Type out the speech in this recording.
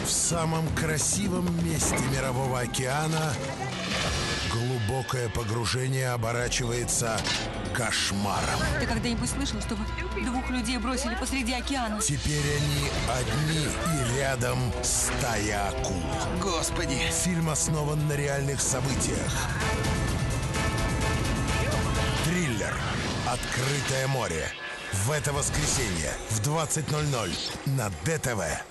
В самом красивом месте Мирового океана глубокое погружение оборачивается кошмаром. Ты когда-нибудь слышал, чтобы двух людей бросили посреди океана? Теперь они одни, и рядом стая акул. Господи! Фильм основан на реальных событиях. Триллер «Открытое море». В это воскресенье в 20:00 на ДТВ.